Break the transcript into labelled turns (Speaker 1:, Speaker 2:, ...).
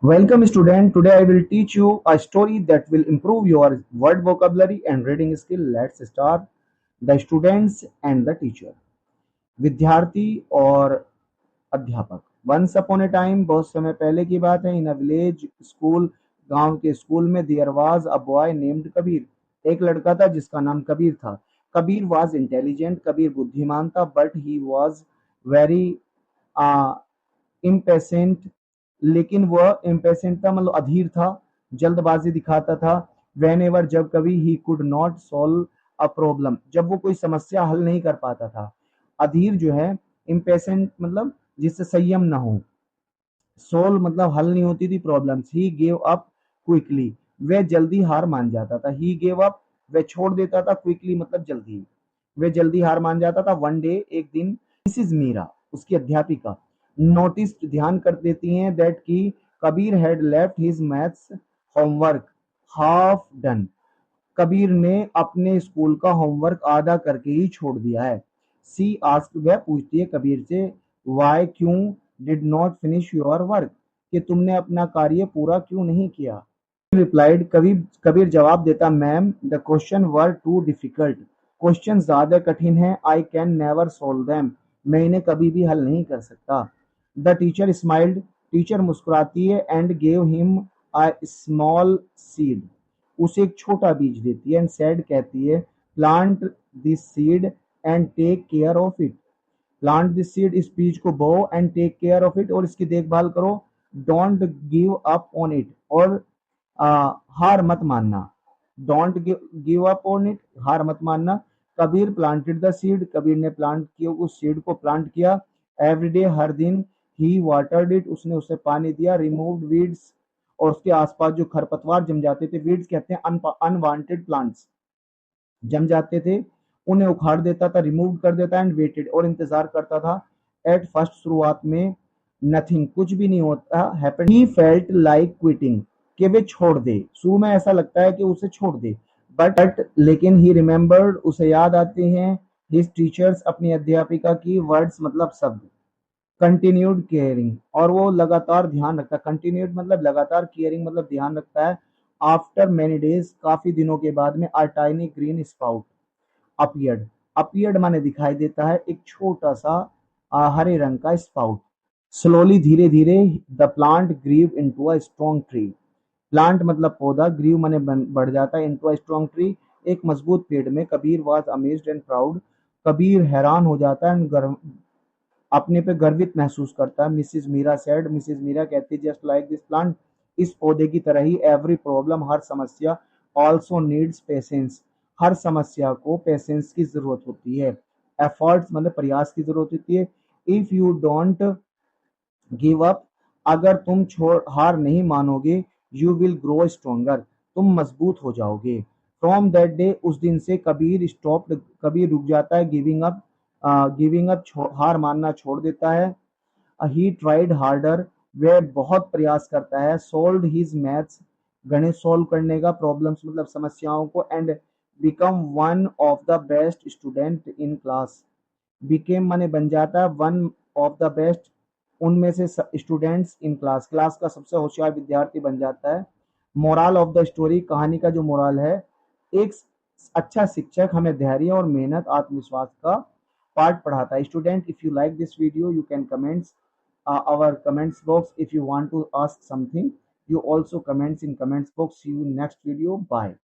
Speaker 1: Welcome student. Today I will teach you a story that will improve your word vocabulary and reading skill. Let's start. The students and the teacher. विद्यार्थी और अध्यापक. Once upon a time, बहुत समय पहले की बात है, in a village school, गांव के स्कूल में there was a boy named Kabir. एक लड़का था जिसका नाम कबीर था. Kabir was intelligent. कबीर बुद्धिमान था, but he was very impatient. लेकिन वह इम्पेशेंट था, मतलब अधीर था, जल्दबाजी दिखाता था. वेन एवर, जब कभी, he could not solve a problem, जब वो कोई समस्या हल नहीं कर पाता था. अधीर जो है, इम्पेशेंट मतलब जिससे संयम ना हो. सोल्व मतलब हल नहीं होती थी problems. He gave up quickly, वह जल्दी हार मान जाता था. ही गेव अप, वह छोड़ देता था. क्विकली मतलब जल्दी, वह जल्दी हार मान जाता था. वन डे, एक दिन, मिसिज मीरा, उसकी अध्यापिका, नोटिस, ध्यान कर देती हैं, दैट की Kabir had left his maths homework half done. Kabir ने अपने स्कूल का होमवर्क आधा करके ही छोड़ दिया है. सी आस्क, वह पूछती है कबीर से, वाई, क्यों, did not finish your work, कि तुमने अपना कार्य पूरा क्यों नहीं किया. रिप्लाइड, कबीर जवाब देता, ma'am the question were too difficult, question ज्यादा कठिन है. I can never solve them, मैं इन्हें कभी भी हल नहीं कर सकता. द टीचर स्माइल्ड, टीचर मुस्कुराती है. And gave him a small seed, उसे एक छोटा बीज देती है. एंड सैड, कहती है, plant this seed and take care of it. Plant this seed, इस बीज को बो, and take care of it, और इसकी देखभाल करो. Don't give up on it, और हार मत मानना. Don't give up on it, हार मत मानना. Kabir planted the seed, Kabir ने प्लांट किया, उस सीड को प्लांट किया. एवरी डे, हर दिन. ही वाटर्ड इट, उसने उसे पानी दिया. रिमूव्ड वीड्स, और उसके आसपास जो खरपतवार जम जाते थे, वीड्स कहते हैं अनवांटेड प्लांट्स, जम जाते थे, उन्हें उखाड़ देता था, रिमूव कर देता. एंड वेटेड, और इंतजार करता था. एट फर्स्ट, शुरुआत में, नथिंग, कुछ भी नहीं होता. Happened, he felt like quitting, कि वे छोड़ दे. शुरू में ऐसा लगता है कि उसे छोड़ दे. बट लेकिन, ही रिमेम्बर्ड, उसे याद आते हैं, हिज टीचर्स, अपनी अध्यापिका की, वर्ड्स मतलब शब्द. कंटिन्यूड केयरिंग, और वो लगातार ध्यान रखता है. कंटिन्यूड मतलब लगातार, केयरिंग मतलब ध्यान रखता है. आफ्टर मेनी डेज, काफी दिनों के बाद में, a tiny green spout appeared. Appeared माने दिखाई देता है, एक छोटा सा हरे रंग का स्पाउट. स्लोली, धीरे धीरे, the plant grew into a strong tree. Plant मतलब पौधा, ग्रीव माने बढ़ जाता है, इनटू अ स्ट्रॉन्ग ट्री, एक मजबूत पेड़ में. Kabir was amazed and proud, Kabir हैरान हो जाता है, अपने पे गर्वित महसूस करता है. Mrs Meera said, Mrs Meera कहती, जस्ट लाइक दिस प्लांट, इस पौधे की तरह ही, एवरी प्रॉब्लम, हर समस्या, ऑल्सो नीड्स पेशेंस, हर समस्या को पेशेंस की जरूरत होती है. एफर्ट्स मतलब प्रयास की जरूरत होती है. If you don't give up, अगर तुम छोड़ हार नहीं मानोगे, यू विल ग्रो स्ट्रोंगर, तुम मजबूत हो जाओगे. फ्रॉम दैट डे, उस दिन से कबीर स्टॉप्ड, कबीर रुक जाता है. गिविंग अप हार मानना छोड़ देता है. ही ट्राइड हार्डर, वह बहुत प्रयास करता है. सोल्व हिज मैथ्स, गणित सोल्व करने का, प्रॉब्लम्स मतलब समस्याओं को. And become one of the best student in class, became माने बन जाता है, वन ऑफ द बेस्ट, उनमें से स्टूडेंट्स इन क्लास, क्लास का सबसे होशियार विद्यार्थी बन जाता है. मोरल ऑफ द स्टोरी, कहानी का जो मोरल है, एक अच्छा शिक्षक हमें धैर्य और मेहनत, आत्मविश्वास का पाठ पढ़ाता है. Student, if you like this video, you can comments our comments box. If you want to ask something, you also comments in comments box. See you next video. Bye.